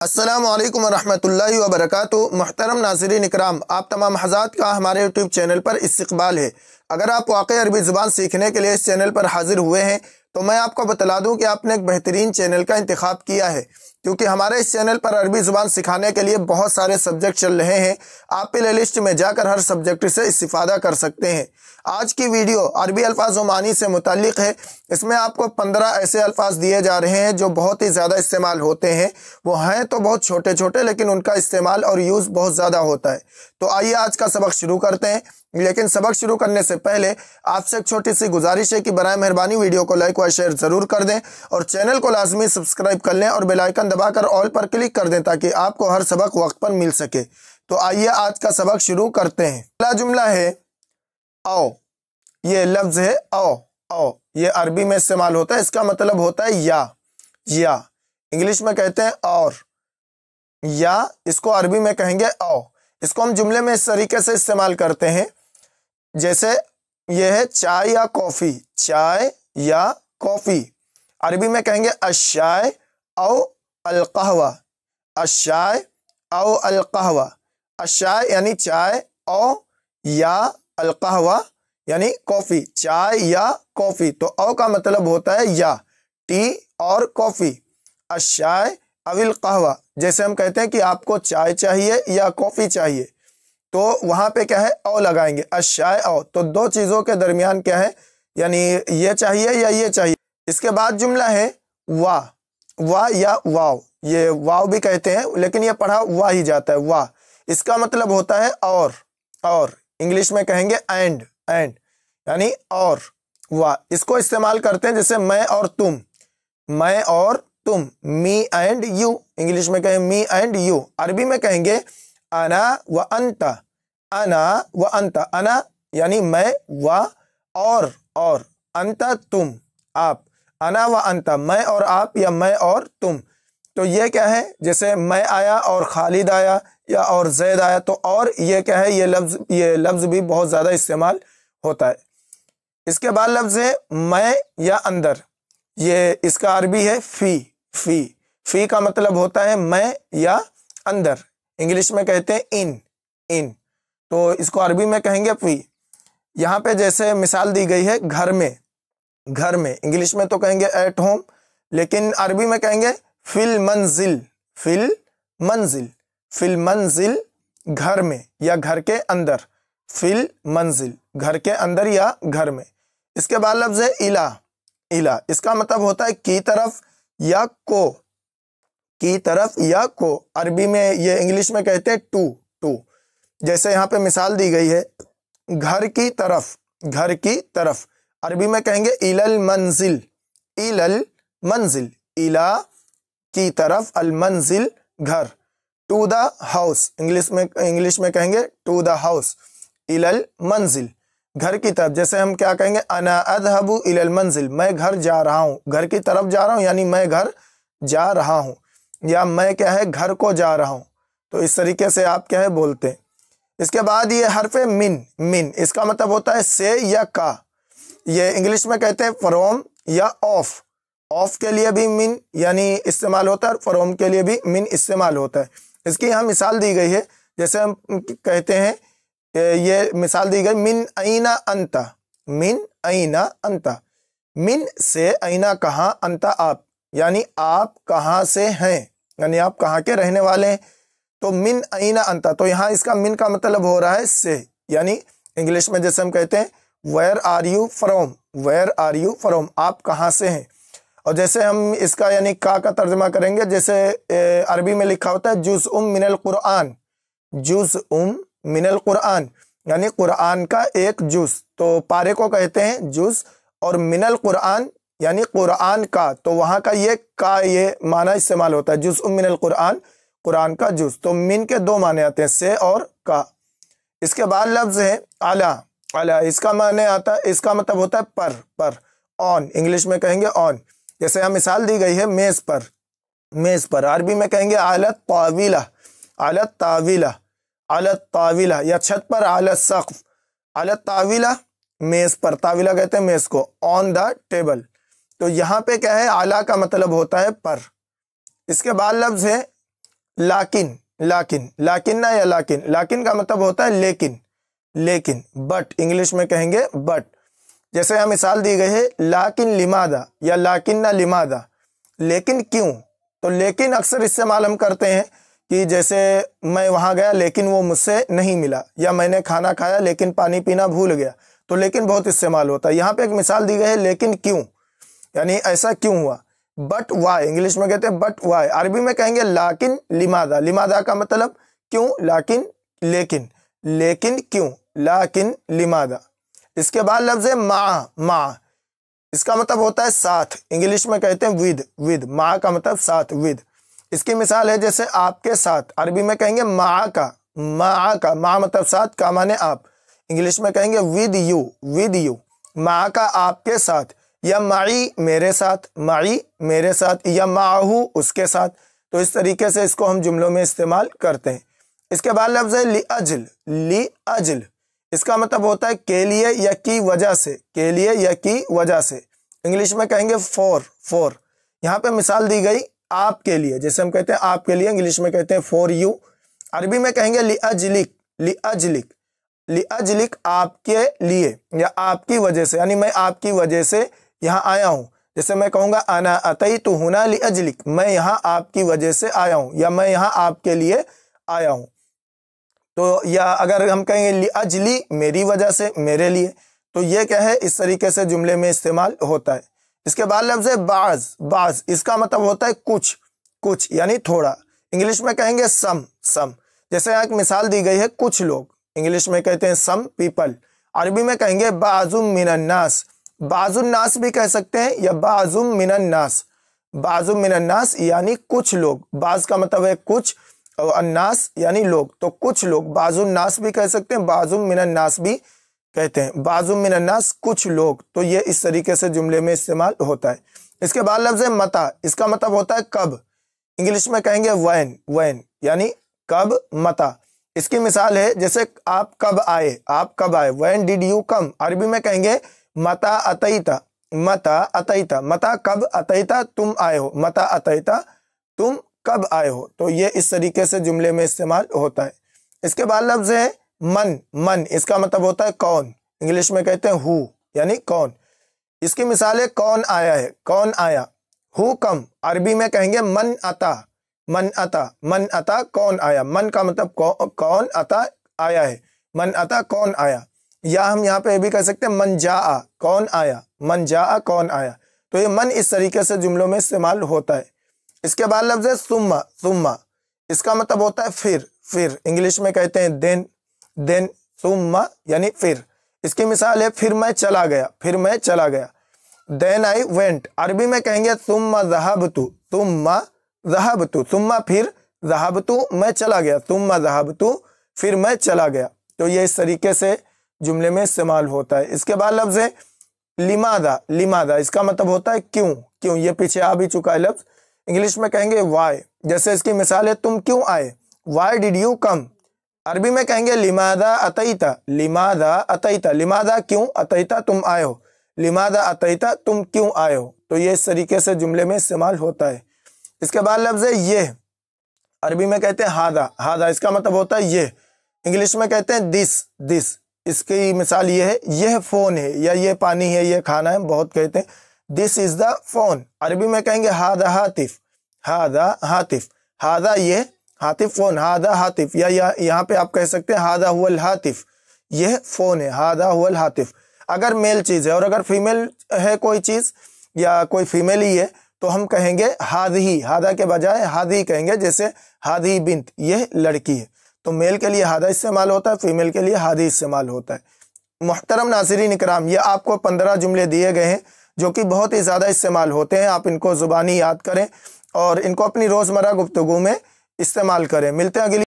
अस्सलामु अलैकुम वरहमतुल्लाहि वबरकातुहू। मुहतरम नाज़रीन इकराम, आप तमाम हज़रात का हमारे यूट्यूब चैनल पर इस्तक़बाल है। अगर आप वाक़ई अरबी ज़ुबान सीखने के लिए इस चैनल पर हाज़िर हुए हैं तो मैं आपको बतला दूं कि आपने एक बेहतरीन चैनल का इंतखाब किया है, क्योंकि हमारे इस चैनल पर अरबी ज़ुबान सिखाने के लिए बहुत सारे सब्जेक्ट चल रहे हैं। आप प्ले लिस्ट में जाकर हर सब्जेक्ट से इस्तिफ़ादा कर सकते हैं। आज की वीडियो अरबी अल्फाज़ व मानी से मुताल्लिक़ है। इसमें आपको 15 ऐसे अल्फाज दिए जा रहे हैं जो बहुत ही ज़्यादा इस्तेमाल होते हैं। वो हैं तो बहुत छोटे छोटे, लेकिन उनका इस्तेमाल और यूज़ बहुत ज़्यादा होता है। तो आइए आज का सबक शुरू करते हैं। लेकिन सबक शुरू करने से पहले आपसे एक छोटी सी गुजारिश है कि बराए मेहरबानी वीडियो को लाइक व शेयर ज़रूर कर दें और चैनल को लाजमी सब्सक्राइब कर लें और बेल आइकन दबाकर ऑल पर क्लिक कर दें ताकि आपको हर सबक वक्त पर मिल सके। तो आइए आज का सबक शुरू करते हैं। पहला जुमला है आओ। ये लफ्ज़ है आओ। आओ ये अरबी में इस्तेमाल होता है। इसका मतलब होता है या इंग्लिश में कहते हैं और, या इसको अरबी में कहेंगे आओ। इसको हम जुमले में इस तरीके से इस्तेमाल करते हैं, जैसे ये है चाय या कॉफ़ी। चाय या कॉफ़ी अरबी में कहेंगे अशाय औ अलक़हवा। अशाय औ अलक़हवा। अशाय यानी चाय, औ या अलक़हवा यानी कॉफ़ी। चाय या कॉफ़ी, तो औ का मतलब होता है या, टी और कॉफ़ी। अशाय अविल कहवा, जैसे हम कहते हैं कि आपको चाय चाहिए या कॉफ़ी चाहिए, तो वहाँ पे क्या है औ लगाएंगे, अशाय औ। तो दो चीज़ों के दरमियान क्या है, यानी ये चाहिए या ये चाहिए। इसके बाद जुमला है वाह या वाव। ये वाव भी कहते हैं लेकिन ये पढ़ा वाह ही जाता है, वाह। इसका मतलब होता है और इंग्लिश में कहेंगे एंड यानी और। वाह इसको इस्तेमाल करते हैं जैसे मैं और तुम, मी एंड यू। इंग्लिश में कहें मी एंड यू। अरबी में कहेंगे अना व अंता। अना यानी मैं, व और अंता तुम, आप। अना व अंता मैं और आप या मैं और तुम। तो ये क्या है, जैसे मैं आया और खालिद आया या और जैद आया, तो और ये क्या है, ये लफ्ज़ भी बहुत ज़्यादा इस्तेमाल होता है। इसके बाद लफ्ज़ है मैं या अंदर। ये इसका अरबी है फी का मतलब होता है मैं या अंदर। इंग्लिश में कहते हैं इन, तो इसको अरबी में कहेंगे फी। यहाँ पे जैसे मिसाल दी गई है घर में, इंग्लिश में तो कहेंगे एट होम, लेकिन अरबी में कहेंगे फिल मंजिल घर में या घर के अंदर। फिल मंजिल घर के अंदर या घर में। इसके बाद लफ्ज़ है इला। इसका मतलब होता है की तरफ या को। अरबी में ये इंग्लिश में कहते हैं टू। जैसे यहाँ पे मिसाल दी गई है घर की तरफ। अरबी में कहेंगे इलल मंजिल। इला की तरफ, अल मंजिल घर। टू द हाउस, इंग्लिश में कहेंगे टू द हाउस। इलल मंजिल घर की तरफ। जैसे हम क्या कहेंगे अना अज़हबु इलल मंजिल, मैं घर जा रहा हूँ, घर की तरफ जा रहा हूँ, यानी मैं घर जा रहा हूँ, या मैं क्या है घर को जा रहा हूँ। तो इस तरीके से आप क्या है बोलते हैं। इसके बाद ये हर्फ मिन। इसका मतलब होता है से या का। ये इंग्लिश में कहते हैं फ्रॉम या ऑफ के लिए भी मिन यानी इस्तेमाल होता है और फ्रॉम के लिए भी मिन इस्तेमाल होता है। इसकी यहाँ मिसाल दी गई है, जैसे हम कहते हैं, ये मिसाल दी गई मिन अईना अंता। मिन से अईना कहाँ, अंता आप, यानी आप कहाँ से हैं, यानी आप कहाँ के रहने वाले हैं। तो मिन अईना अंता, तो यहाँ इसका मिन का मतलब हो रहा है से, यानी इंग्लिश में जैसे हम कहते हैं वेयर आर यू फ्रॉम, आप कहाँ से हैं। और जैसे हम इसका यानी का तर्जुमा करेंगे, जैसे अरबी में लिखा होता है जुज़उम मिनल कुरान, यानी कुरान का एक जुज़। तो पारे को कहते हैं जुज़, और मिनल कुरान यानी कुरान का, तो वहाँ का ये माना इस्तेमाल होता है, जुज़उम मिनल कुरान, कुरान का जुज़। तो मिन के दो माने आते हैं, से और का। इसके बाद लफ्ज़ है आला। इसका इसका मतलब होता है पर, ऑन। इंग्लिश में कहेंगे ऑन। जैसे हम मिसाल दी गई है मेज़ पर। अरबी में कहेंगे आलत तावीला या छत पर, आलत सक़्फ़। आलत तावीला मेज़ पर, तावीला कहते हैं मेज़ को, ऑन द टेबल। तो यहाँ पे क्या है, आला का मतलब होता है पर। इसके बाद लफ्ज़ है लाकिन, लाकिन, लाकिन ना या लाकिन, लाकिन का मतलब होता है लेकिन, लेकिन, बट, इंग्लिश में कहेंगे बट। जैसे यहाँ मिसाल दी गई है लाकिन लिमादा या लाकिन ना लिमादा, लेकिन क्यों। तो लेकिन अक्सर इस्तेमाल हम करते हैं कि जैसे मैं वहाँ गया लेकिन वो मुझसे नहीं मिला, या मैंने खाना खाया लेकिन पानी पीना भूल गया, तो लेकिन बहुत इस्तेमाल होता है। यहाँ पे एक मिसाल दी गई है लेकिन क्यों, यानी ऐसा क्यों हुआ। बट वाई, इंग्लिश में कहते हैं बट वाई, अरबी में कहेंगे लाकिन लिमादा, लिमादा का मतलब क्यों, लाकिन लेकिन, लेकिन क्यों, लाकिन लिमादा। इसके बाद लफ्ज़ है मा, मा, इसका मतलब होता है साथ, इंग्लिश में कहते हैं विद, विद, मा का मतलब साथ, विद। इसकी मिसाल है जैसे आपके साथ, अरबी में कहेंगे मा का, मा का, मा मतलब साथ, का माने आप, इंग्लिश में कहेंगे विद यू, विद यू, मा का आपके साथ, या माई मेरे साथ, माई मेरे साथ, या माहू उसके साथ। तो इस तरीके से इसको हम जुमलों में इस्तेमाल करते हैं। इसके बाद लफ्ज़ है ली अजल, ली अजल, इसका मतलब होता है के लिए या की वजह से, के लिए या की वजह से, इंग्लिश में कहेंगे फॉर, फॉर। यहाँ पे मिसाल दी गई आपके लिए, जैसे हम कहते हैं आपके लिए, इंग्लिश में कहते हैं फॉर यू। अरबी में कहेंगे ली अजलिक, ली अजलिक, ली अजलिक आपके लिए या आपकी वजह से, यानी मैं आपकी वजह से यहाँ आया हूँ। जैसे मैं कहूँगा अना अतैतु हुना ली अजलिक, मैं यहाँ आपकी वजह से आया हूँ, या मैं यहाँ आपके लिए आया हूँ। तो या अगर हम कहेंगे ली अजली मेरी वजह से, मेरे लिए, तो ये क्या है, इस तरीके से जुमले में इस्तेमाल होता है। इसके बाद लफ्ज़ है बाज, बाज, इसका मतलब होता है कुछ, कुछ यानी थोड़ा, इंग्लिश में कहेंगे सम, सम। जैसे यहाँ एक मिसाल दी गई है कुछ लोग, इंग्लिश में कहते हैं सम पीपल, अरबी में कहेंगे बाजुम मिनन नास, बाजुन नास भी कह सकते हैं या बाजुम मिनन नास, बाजुम मिनन नास यानी कुछ लोग, बाज का मतलब है कुछ और अन्नास यानी लोग, तो कुछ लोग, बाजुन नास भी कह सकते हैं, बाजुम मिनन नास भी कहते हैं, बाजुम मिनन नास कुछ लोग। तो ये इस तरीके से जुमले में इस्तेमाल होता है। इसके बाद लफ्ज़ है मता, इसका मतलब होता है कब, इंग्लिश में कहेंगे वैन, वैन यानी कब, मता। इसकी मिसाल है जैसे आप कब आए, आप कब आए, व्हेन डिड यू कम, अरबी में कहेंगे मता अतैता, मता अतैता, मता कब, अतैता तुम आए हो, मता अतैता तुम कब आए हो। तो ये इस तरीके से जुमले में इस्तेमाल होता है। इसके बाद लफ्ज़ है मन, मन, इसका मतलब होता है कौन, इंग्लिश में कहते हैं हु यानी कौन। इसकी मिसाल है कौन आया है, कौन आया, हु कम, अरबी में कहेंगे मन अता, मन अता, मन अता कौन आया, मन का मतलब कौन, अता आया है, मन अता कौन आया। या हम यहाँ पे भी कह सकते हैं मन जाआ, कौन आया, मन जाआ कौन आया। तो ये मन इस तरीके से जुमलों में इस्तेमाल होता है। इसके बाद लफ्ज़ है सुम्मा, सुम्मा, इसका मतलब होता है फिर, फिर, इंग्लिश में कहते हैं देन, देन, सुम्मा यानी फिर। इसकी मिसाल है फिर मैं चला गया, फिर मैं चला गया, देन आई वेंट, अरबी में कहेंगे सुम्मा ज़हबतु, सुम्मा ज़हबतु, सुम्मा फिर, ज़हबतु मैं चला गया, सुम्मा ज़हबतु फिर मैं चला गया। तो ये इस तरीके से जुमले में इस्तेमाल होता है। इसके बाद लफ्ज़ है लिमादा, लिमादा, इसका मतलब होता है क्यों, क्यों, ये पीछे आ भी चुका है लफ्ज़, इंग्लिश में कहेंगे वाई। जैसे इसकी मिसाल है तुम क्यों आए, वाई डिड यू कम, अरबी में कहेंगे लिमादा अतैता, लिमादा अतैता, लिमादा क्यों, अतैता तुम आए हो, लिमादा अतैता तुम क्यों आए हो। तो ये इस तरीके से जुमले में इस्तेमाल होता है। इसके बाद लफ्ज़ है ये, अरबी में कहते हैं हादा, हादा, इसका मतलब होता है ये, इंग्लिश में कहते हैं दिस, दिस। इसकी मिसाल ये है, यह फ़ोन है या ये पानी है, ये खाना है, बहुत कहते हैं दिस इज़ द फ़ोन, अरबी में कहेंगे हादा हातिफ, हादा हातिफ, हादा ये, हातिफ फ़ोन, हादा हातिफ, या यहाँ पे आप कह सकते हैं हादा हुवल हातिफ, यह फ़ोन है, हादा हुवल हातिफ। अगर मेल चीज़ है और अगर फीमेल है कोई चीज़ या कोई फीमेल ही है तो हम कहेंगे हादही, हादा के बजाय हादी कहेंगे, जैसे हादी बिंत, यह लड़की है। तो मेल के लिए हादा इस्तेमाल होता है, फीमेल के लिए हादी इस्तेमाल होता है। मुहतरम नाज़रीन इकराम, ये आपको 15 जुमले दिए गए हैं जो कि बहुत ही ज़्यादा इस्तेमाल होते हैं। आप इनको ज़ुबानी याद करें और इनको अपनी रोज़मर्रा गुफ्तगू में इस्तेमाल करें। मिलते हैं अगली